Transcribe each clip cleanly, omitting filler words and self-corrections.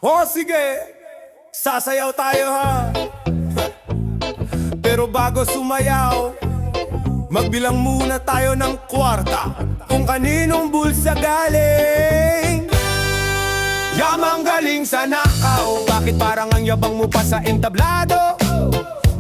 O sige, sasayaw tayo ha. Pero bago sumayaw, magbilang muna tayo ng kwarta kung kaninong bulsa galing. Yamang galing sa nakaw, bakit parang ang yabang mo pa sa entablado?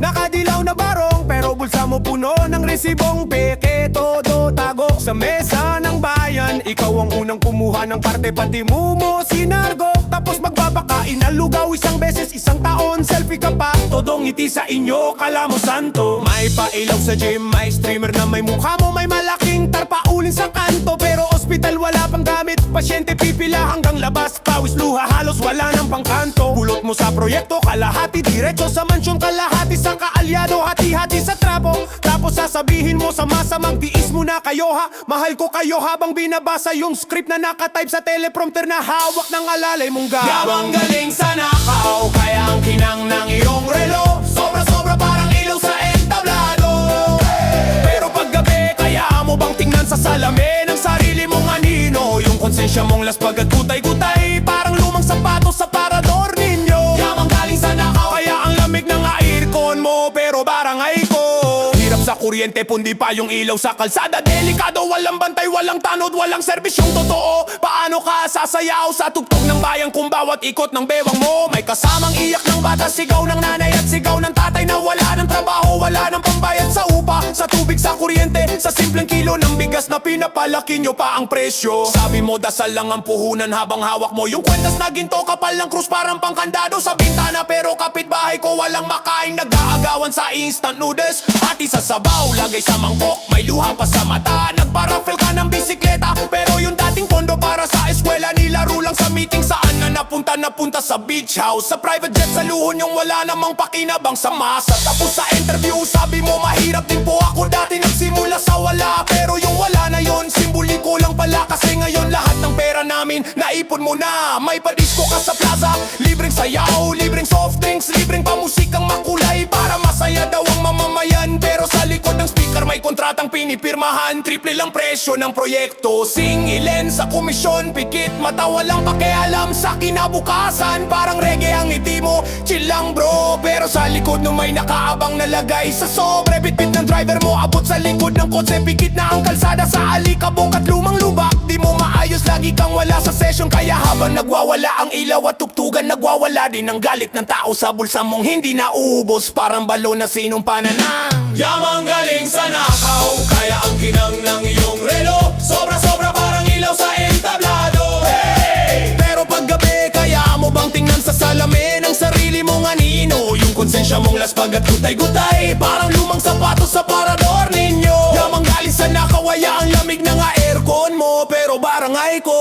Nakadilaw na barong pero bulsa mo puno ng resibong peke. Todo tago sa mesa ng bayan. Ikaw ang unang kumuha ng parte, pati mo sinargo. Tapos magbabakain na lugaw isang beses, isang taon. Selfie ka pa, todong ngiti sa inyo, kala mo santo. May pailaw sa gym, may streamer na may mukha mo. May malaking tarpaulin sa kanto, pero ospital wala pang gamit. Pasyente pipila hanggang labas, pawis luha halos wala nang pangkanto. Bulot mo sa proyekto, kalahati diretso sa mansyon, kalahati sa kaalyado, hati-hati sa trapo. Tapos sasabihin mo sa masa, magtiis muna kayo ha. Mahal ko kayo habang binabasa yung script na nakatype sa teleprompter na hawak ng alalay mong ga. Yabang galing sa nakaw, kaya ang kinang ng iyong relo. Sobra-sobra parang ilaw sa entablado. Pero paggabi, kaya mo bang tingnan sa salamin ang sarili mong anino? Yung konsensya mong laspag at gutay-gutay, parang lumang sapatos sa parador ninyo. Yabang galing sa nakaw, kaya ang lamig ng aircon mo, pero barangay ko. Hirap sa kuryente, pundi pa yung ilaw sa kalsada. Delikado, walang bantay, walang tanod, walang serbisyong totoo. Paano ka sasayaw sa tugtog ng bayan kung bawat ikot ng bewang mo may kasamang iyak ng bata, sigaw ng nanay at sigaw ng tatay na wala ng trabaho, wala ng pambayad sa upa, sa tubig, sa kuryente, sa simpleng kilo ng bigas na pinapalaki nyo pa ang presyo. Sabi mo dasal lang ang puhunan habang hawak mo yung kwentas na ginto, kapal ng krus parang pangkandado sa bintana. Pero kapitbahay ko walang makain, nag-aagawan sa instant noodles. Hati sa sabaw, lagay sa mangkok, may luha pa sa mata. Nagparafel ka ng bisikleta, pero yung dating pondo para sa eskwela, nilaro lang sa meeting. Saan na napunta sa beach house, sa private jet, sa luhon yung wala namang pakinabang sa masa. Tapos sa interview, sabi mo mahirap din po ako dati, nagsimula sa wala. Pero yung wala na yon, simboliko lang pala. Kasi ngayon lahat ng pera namin naipon mo na. May padisko ka sa plaza, libreng sayaw, libreng soft drinks, libreng pamusikang makulay para masaya daw ang mamamayan. Pero sa likod ng speaker may kontratang pinipirmahan, triple lang presyo ng proyekto. Singilin sa komisyon, pikit mata, walang pakialam sa kinabukasan. Parang reggae ang ngiti mo, chill lang bro. Pero sa likod no may nakaabang nalagay sa sobre. Bitbit ng driver mo, abot sa likod ng kotse. Pikit na ang kalsada sa alikabok at lumang lubak. Di mo maayos, lagi kang wala sa session. Kaya habang nagwawala ang ilaw at tugtugan, nagwawala din ang galit ng tao sa bulsa mong hindi nauubos. Parang balon na sinumpa na na. Yamang galing sa nakaw, kaya ang kinang ng iyong relo. Sobra-sobra parang ilaw sa entablado. Hey! Pero paggabi, kaya mo bang tingnan sa salamin ang sarili mong anino? Yung konsensya mong laspag at gutay-gutay, parang lumang sapatos sa parador ninyo. Yamang galing sa nakaw, kaya ang lamig ng aircon mo, pero barangay ko.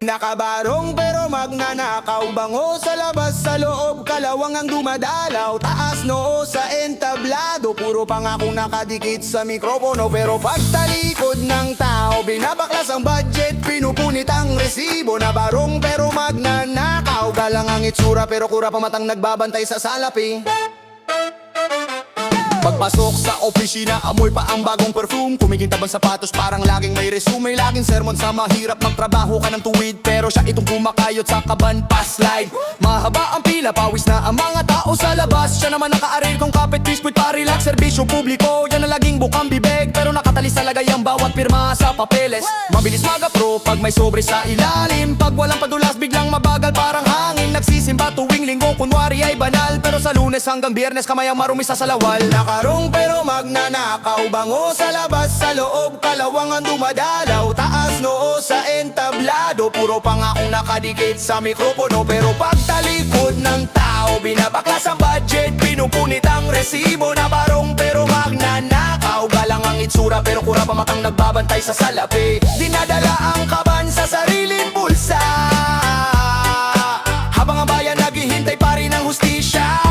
Nakabarong pero magnanakaw, bango sa labas, sa loob kalawang ang dumadalaw. Taas noo sa entablado, puro pangakong nakadikit sa mikropono. Pero pagtalikod ng tao, binabaklas ang budget, pinupunit ang resibo. Nabarong pero magnanakaw, galang ang itsura pero kura pa matang nagbabantay sa salapi. Pagpasok sa opisina, amoy pa ang bagong perfume. Kumikintab ang sapatos, parang laging may resume. Laging sermon sa mahirap, magtrabaho ka ng tuwid. Pero siya itong kumakayot sa kaban pa slide. Mahaba ang pila, pawis na ang mga tao sa labas. Siya naman naka-aril kong kapit, biskuit pa relax. Serbisyo publiko, yan na laging bukang bibig. Pero nakatalis sa lagay ang bawat pirma sa papeles. Mabilis mag-apro pag may sobre sa ilalim. Pag walang padulas, biglang mabagal parang hangin. Nagsisimba tuwing linggo, kunwari ay banal. Pero sa Lunes hanggang Biyernes, kamay ang marumi sa salawal. Karong pero magnanakaw, bango sa labas, sa loob kalawang ang dumadalaw. Taas noo sa entablado, puro pangakong nakadikit sa mikropono. Pero pagtalikod ng tao, binabaklas ang budget, pinupunit ang resibo. Nabarong pero magnanakaw, galang ang itsura pero kura pa matang nagbabantay sa salapi. Dinadala ang kaban sa sariling bulsa, habang ang bayan naghihintay pa rin ng hustisya.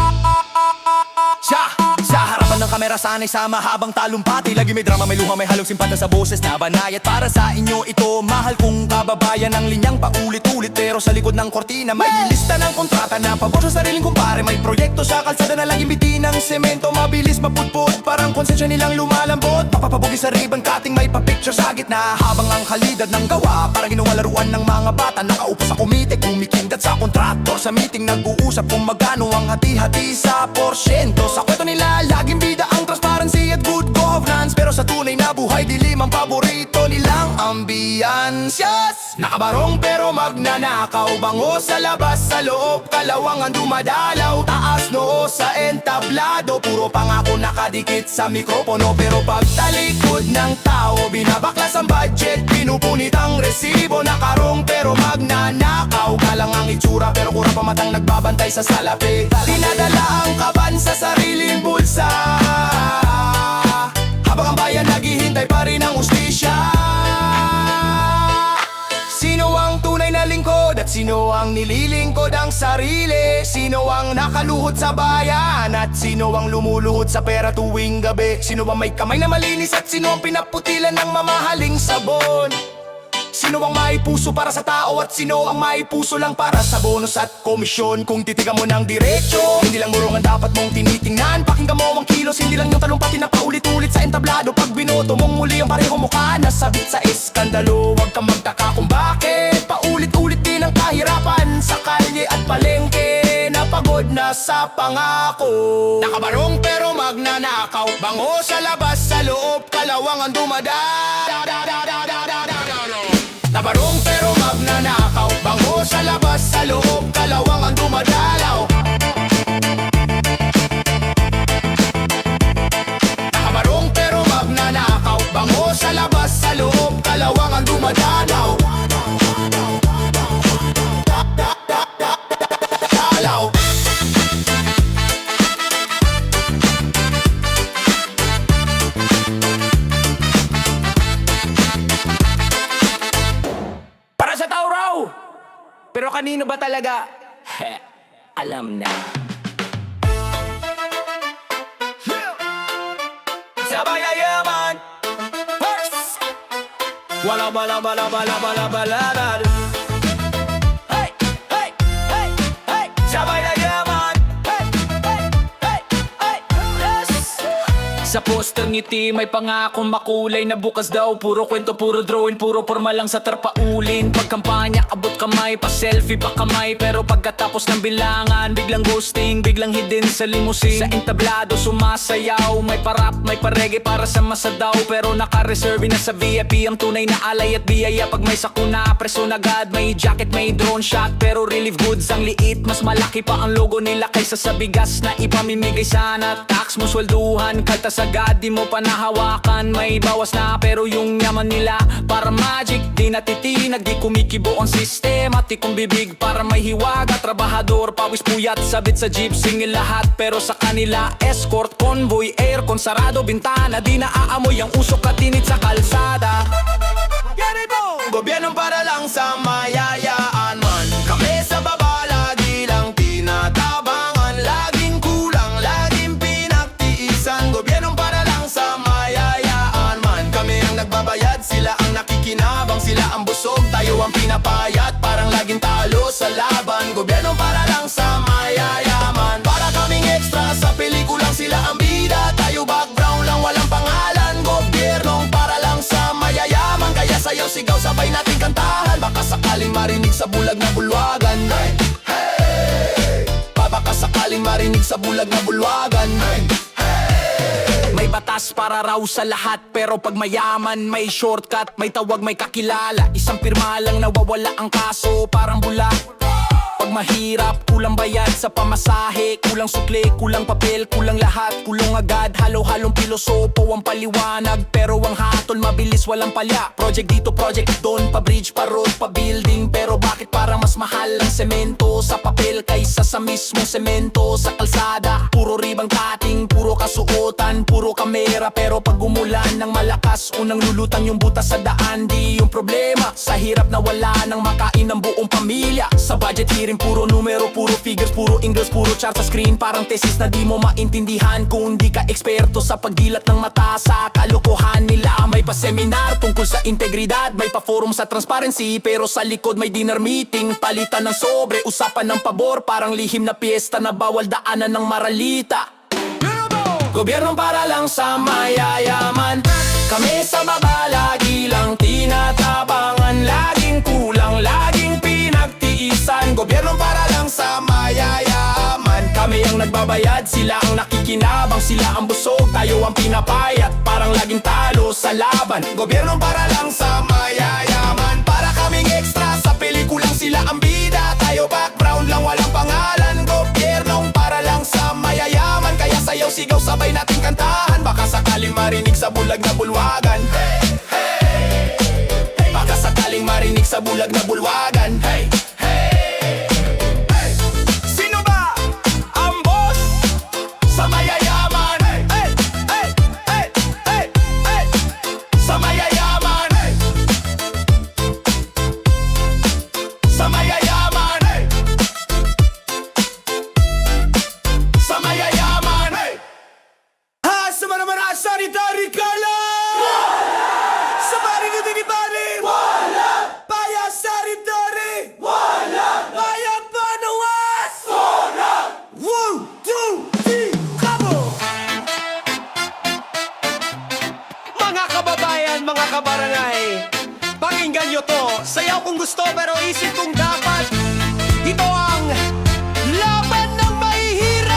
Sa harapan ng kamera, nasanay sa mahabang talumpati. Lagi may drama, may luha, may halong simpata sa boses na banayat. Para sa inyo ito, mahal kong kababayan. Ang linyang paulit-ulit, pero sa likod ng kortina may lista ng kontrata na pabor sa sariling kumpare. May proyekto sa kalsada na laging biti ng semento. Mabilis maputput, parang konsensya nilang lumalambot. Papapabugi sa ribbon cutting, may pa-picture sa gitna. Habang ang kalidad ng gawa, parang ginawa laruan ng mga bata. Nakaupo sa komite, kumikindat sa kontraktor. Sa meeting nag-uusap kung magkano ang hati-hati sa porsyento. Sa kwento nila, laging bida ang transparency at good governance. Pero sa tunay na buhay, dilim ang paborito nilang ambiansyas. Nakabarong pero magnanakaw, bango sa labas, sa loob, kalawang ang dumadalaw. Taas noo sa entablado, puro pangako nakadikit sa mikropono. Pero pagtalikod ng tao, binabaklas ang budget, pinupunit ang resibo. Nakarong pero magnanakaw, kalang ang itsura pero kura pa matang nagbabantay sa salapi. Dinadala ang kaban sa sariling bulsa, habang ang bayan naghihintay pa rin ang ustisya. Sino ang tunay na lingkod at sino ang nililingkod ang sarili? Sino ang nakaluhod sa bayan at sino ang lumuluhod sa pera tuwing gabi? Sino ang may kamay na malinis at sino ang pinaputilan ng mamahaling sabon? Sino ang may puso para sa tao at sino ang may puso lang para sa bonus at komisyon? Kung titigan mo ng diretso, hindi lang murong ang dapat mong tinitingnan. Pakinggan mo ang kilos, hindi lang yung talumpati na paulit-ulit sa entablado. Pag binoto mong muli ang pareho mukha, nasabit sa eskandalo. Huwag kang magtaka kung bakit paulit-ulit din ang kahirapan sa kalye at palengke. Napagod na sa pangako, nakabarong pero magnanakaw, bango sa labas, sa loob, kalawang ang Nabarong pero magnanakaw, bango sa labas, sa loob, kalawang ang dumadalaw. Nakabarong pero magnanakaw, bango sa labas, sa loob, kalawang ang dumadalaw. Dalaw. Pero kanino ba talaga? Alam na. Sabay yayaman. Wala bala bala bala bala bala. Hey, hey, hey, hey. Sabay yayaman. Hey, hey, hey, hey. Yes. Sa poster ngiti may pangakong makulay na bukas daw. Puro kwento, puro drawing, puro forma lang sa tarpaulin. Pagkampanya, abot kamay, pa-selfie pa kamay. Pero pagkatapos ng bilangan, biglang ghosting, biglang hidden sa limousine. Sa entablado, sumasayaw, may parap, may parege para sa masadaw. Pero naka-reserve na sa VIP ang tunay na alay at biyaya. Pag may sakuna, preso na agad, may jacket, may drone shot. Pero relief goods ang liit, mas malaki pa ang logo nila kaysa sa bigas na ipamimigay sana. Tax mo, swelduhan, kaltas agad, di mo pa nahawakan. May bawas na pero yung yaman nila para magic, di natitinag, di kumikibo ang sistema. Tikong bibig para may hiwaga, trabahador, pawis puyat, sabit sa jeep, singil lahat. Pero sa kanila, escort, convoy, aircon, sarado, bintana, di naaamoy ang usok at init sa kalsada. Get it, boom! Gobyernong para lang sa mayayaan man. Kami sa baba, lagi lang tinatabangan. Laging kulang, laging pinagtiisan. Gobyernong para lang sa mayayaan man. Kami ang nagbabayad, sila ang nakikinabang. Sila ang busog, tayo ang pinapayat. Parang laging talo sa laban. Gobyernong para lang sa mayayaman. Para kaming extra sa pelikulang, sila ang bida. Tayo background lang, walang pangalan. Gobyernong para lang sa mayayaman. Kaya sayaw, sigaw, sabay nating kantahan. Baka sakaling marinig sa bulag na bulwagan. Hey, hey. Baka sakaling marinig sa bulag na bulwagan. Hey, hey. May batas para raw sa lahat, pero pag mayaman may shortcut, may tawag, may kakilala. Isang pirma lang nawawala ang kaso, parang bula. Pag mahirap, kulang bayad sa pamasahe, kulang sukle, kulang papel, kulang lahat, kulong agad. Halo-halong pilosopo ang paliwanag, pero ang hatol mabilis, walang palya. Project dito, project doon, pa bridge, pa road, pa building. Pero bakit parang mas mahal ang semento sa papel kaysa sa mismong semento sa kalsada? Puro ribang cutting, puro kasuotan, puro kamera. Pero pag umulan ng malakas, unang lulutang yung butas sa daan. Di yung problema, sa hirap na wala nang makain ng buong pamilya. Sa budget hearing, puro numero, puro puro figures, puro English, puro chart sa screen. Parang thesis na di mo maintindihan kung di ka eksperto sa pagdilat ng mata sa kalokohan nila. May pa-seminar tungkol sa integridad, may pa-forum sa transparency, pero sa likod may dinner meeting. Palitan ng sobre, usapan ng pabor, parang lihim na piyesta na bawal daanan ng maralita. Gobyernong para lang sa mayayaman, kami sa baba lagi lang tinatabangan. Laging kulang, laging pinagtiisan. Gobyernong para lang sa mayayaman, kami ang nagbabayad, sila ang nakikinabang. Sila ang busog, tayo ang pinapayat, parang laging talo sa laban. Gobyernong para lang sa mayayaman, para kaming extra sa pelikulang sila ang bida. Tayo background lang, walang pangalan. Gobyernong para lang sa mayayaman, kaya sayaw, sigaw, sabay natin kantahan. Baka sakaling marinig sa bulag na bulwagan. Baka sakaling marinig sa bulag na bulwagan. Sino ba ang boss sa mayayaman? Sa mayayaman. Sa mayayaman. Sa mayayaman. Ha, sa manamana, sanitary ka lang! Sa baring utinibali! Wala! Paya sanitary! Wala! Paya panuwas! Wala! 1, 2, 3, kabo! Mga kababayan, mga kabarangay, pakinggan nyo to. Sayaw kung gusto pero isip kung dapat. Ito ang laban ng mahihirap.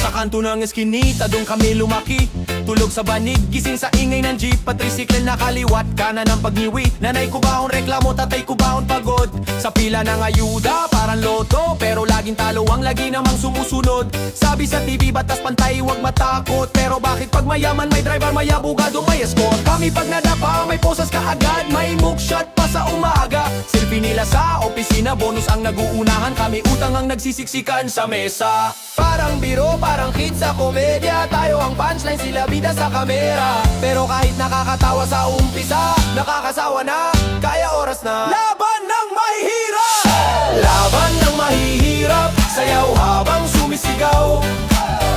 Sa kanto ng eskinita, doon kami lumaki. Tulog sa banig, gising sa ingay ng jeep. Patricycle na kaliwat, kanan ang pagniwi. Nanay ko bahon reklamo, tatay ko bahon pagod. Sa pila ng ayuda, parang loto, pero laging talo ang lagi namang sumusunod. Sabi sa TV, batas pantay, huwag matakot. Pero bakit pag mayaman, may driver, may abogado, may escort? Kami pag nadapa, may posas kaagad, may mugshot pa sa umaga. Selfie nila sa opisina, bonus ang naguunahan. Kami utang ang nagsisiksikan sa mesa. Parang biro, parang hit sa komedya. Tayo ang punchline, sila bida sa kamera. Pero kahit nakakatawa sa umpisa, nakakasawa na, kaya oras na laban ng mahihirap. Laban ng mahihirap, sayaw habang sumisigaw.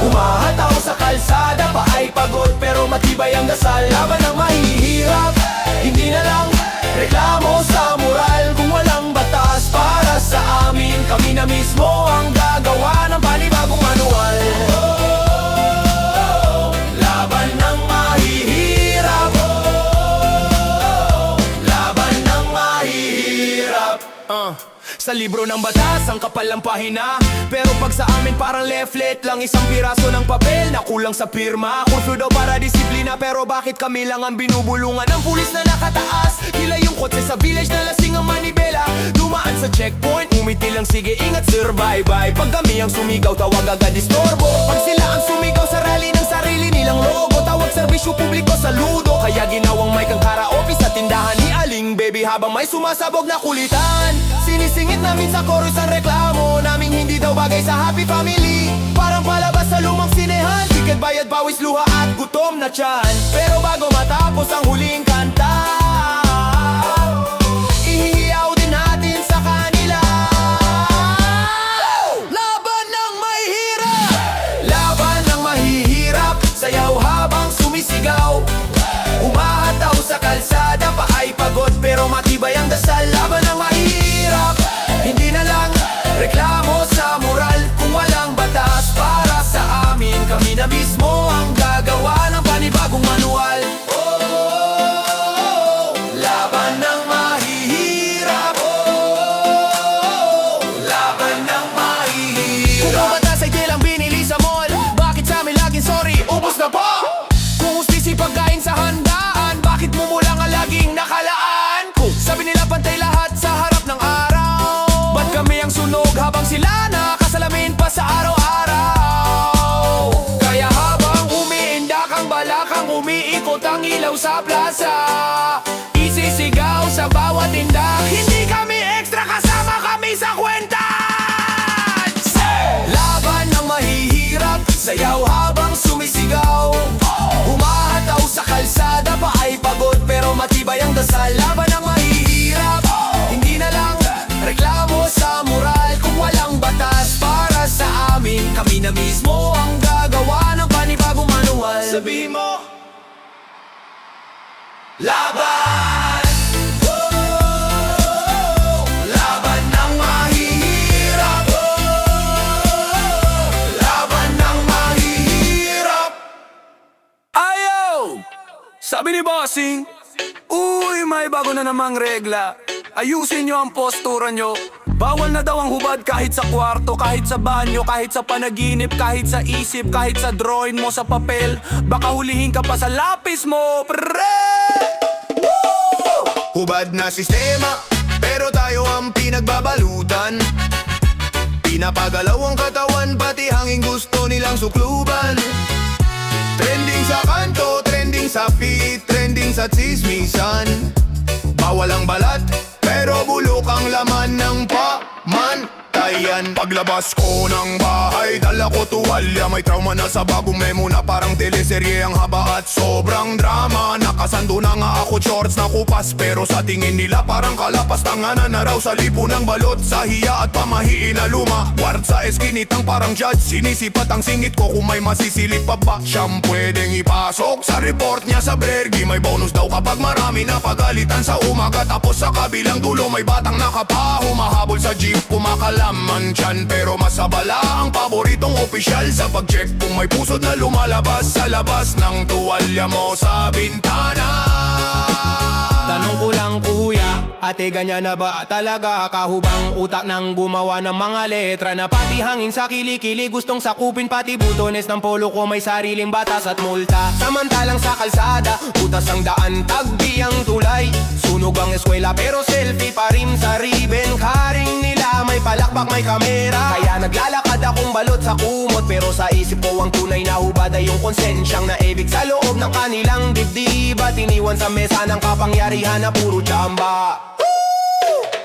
Umahataw sa kalsada, pa ay pagod pero matibay ang dasal. Laban ng mahihirap, hindi na lang reklamo sa moral. Kung walang batas para sa amin, kami na mismo ang gagawa ng panibagong manual. Laban ng mahihirap. Laban ng mahihirap. Sa libro ng batas, ang kapal ng pahina. Pero pag sa amin parang leaflet lang, isang piraso ng papel na kulang sa pirma. Kurso daw para disiplina, pero bakit kami lang ang binubulungan ng pulis na nakataas? Kila yung kotse sa village na lasing ang manibela. Dumaan sa checkpoint, umiti lang, sige ingat sir, bye bye. Pag kami ang sumigaw, tawag agad disturbo. Pag sila ang sumigaw sa rally ng sarili nilang logo, tawag serbisyo publiko sa ludo. Kaya ginawang mic ang karaoke sa tindahan ni Aling Baby habang may sumasabog na kulitan. Sinisingit namin sa chorus ang reklamo naming hindi daw bagay sa happy family. Parang palabas sa lumang sinehan, ticket bayad, pawis, luha at gutom na tiyan. Pero bago matapos ang huling kanta, ihiyaw din natin sa kanila. Laban ng mahihirap. Laban ng mahihirap, sayaw habang sumisigaw. Umahataw sa kalsada, pa ay pagod pero matibay ang dasal. Laban ng mahirap, hindi na lang reklamo sa moral. Kung walang batas para sa amin, kami na mismo ang gagawa ng panibagong manual. Laban ng mahihirap. Laban ng mahihirap. Kung ang batas ay tilang binili sa mall, bakit sa amin laging sorry, ubos na po? Kung hustis pagkain sa handaan, bakit mo mula nga laging nakalaan? Kung sabi nila pantay lahat sa harap ng araw, ba't kami ang sunog habang sila nakasalamin pa sa araw-araw? Kaya habang umiindak ang balakang, umiikot ang ilaw sa plaza, isisigaw sa bawat tindak, hindi kami extra, kasama kami sa kwenta. Laban ng mahihirap, sayaw habang sumisigaw. Humahataw sa kalsada, pa ay pagod pero matibay ang dasal. Laban ng mahihirap, hindi Sabi ni Bossing, uy, may bago na namang regla. Ayusin nyo ang postura nyo. Bawal na daw ang hubad kahit sa kwarto, kahit sa banyo, kahit sa panaginip, kahit sa isip, kahit sa drawing mo sa papel. Baka hulihin ka pa sa lapis mo, pre! Hubad na sistema, pero tayo ang pinagbabalutan. Pinapagalaw ang katawan, pati hangin gusto nilang sukluban. Trending sa kanto, trending sa feed, trending sa tsismisan. Bawal ang balat, pero bulok ang laman ng pamantayan. Paglabas ko ng bahay, dala ko tuwalya. May trauma na sa bagong memo na parang teleserye ang haba at sobrang drama. Nakasando na nga ako, shorts na kupas, pero sa tingin nila parang kalapas. Tanganan na raw sa lipo ng balot, sa hiya at pamahiin na luma. Ward sa eskinitang parang judge, sinisipat ang singit ko kung may masisilip pa ba siyang pwedeng ipasok. Sa report niya sa Bergi, may bonus daw kapag marami na pagalitan sa umaga. Tapos sa kabilang dulo may batang nakapaho, mahabol sa jeep, kumakalaman dyan. Pero masabala ang paboritong opisyal sa pag-check kung may pusod na lumalabas sa labas ng tuwalya mo sa bintana. Tanong ko lang kuya, ate ganyan na ba talaga? Kahubang utak nang gumawa ng mga letra na pati hangin sa kilikili gustong sakupin, pati butones ng polo ko may sariling batas at multa. Samantalang sa kalsada, butas ang daan, tagbi ang tulay. Sunog ang eskwela pero selfie pa rin sa ribbon. Karing nila may palakpak, may kamera. Kaya naglalakad akong balot sa kumot, pero sa isip ko ang tunay na hubad ay yung konsensyang naibig sa loob ng kanilang dibdib. At iniwan sa mesa ng kapangyarihan na puro tsamba.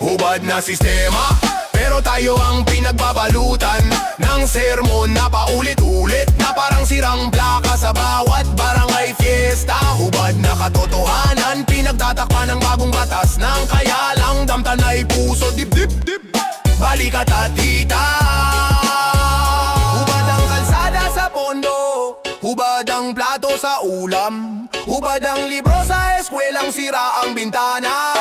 Hubad na sistema, pero tayo ang pinagbabalutan ng sermon na paulit-ulit, na parang sirang plaka sa bawat barangay fiesta. Hubad na katotohanan, pinagtatakpan ng bagong batas ng kaya lang damtan ay puso dip-dip-dip. Balikat at hita. Hubad ang kalsada sa pondo, hubad ang plato sa ulam, hubad ang libro sa eskwelang sira ang bintana.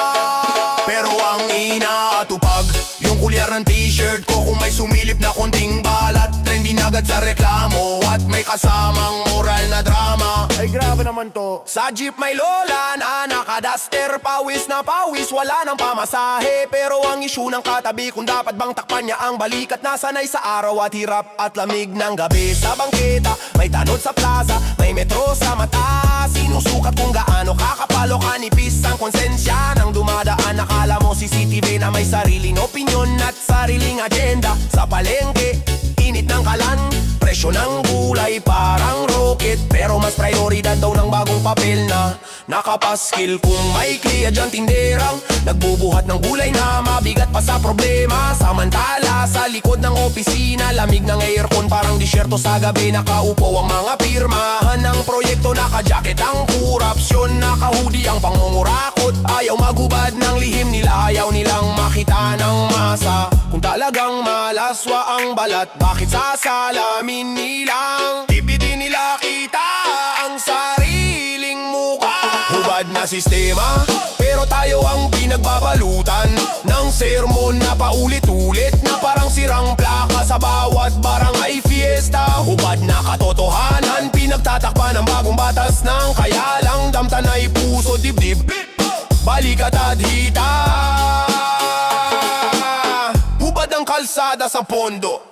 Pero ang inaatupag, yung kulyar ng t-shirt ko kung may sumilip na konting balat. Trending agad sa reklamo at may kasamang moral na drama. Ay grabe naman to. Sa jeep may lola na nakadaster, pawis na pawis, wala nang pamasahe. Pero ang issue ng katabi kung dapat bang takpan niya ang balikat na sanay sa araw at hirap at lamig ng gabi. Sa bangketa, may tanod sa plaza, may metro sa mata. Sinusukat kung gaano kakapalo kanipis ang konsensya ng dumadaan. Nakala mo CCTV na may sariling opinyon at sariling agenda. Sa palengke, init ng kalan, presyo ng gulay parang rocket. Pero mas prioridad daw ng bagong papel na nakapaskil. Kung may kliya dyan tinderang nagbubuhat ng gulay na mabigat pa sa problema. Samantala sa likod ng opisina, lamig ng aircon parang disyerto sa gabi. Nakaupo ang mga pirmahan ng proyekto, naka-jacket ang korupsyon, naka-hoodie ang pangungurakot. Ayaw maghubad ng lihim nila, ayaw nilang makita ng masa. Kung talagang malaswa ang balat, bakit sasalamin nilang tipidin nila kita ang sariling muka? Hubad na sistema, pero tayo ang pinagbabalutan ng sermon na paulit-ulit, na parang sirang plaka sa bawat barangay fiesta. Hubad na katotohanan, pinagtatakpan ng bagong batas ng kaya lang damtan ay puso dibdib. Balikat at hita. Hubad ang kalsada sa pondo,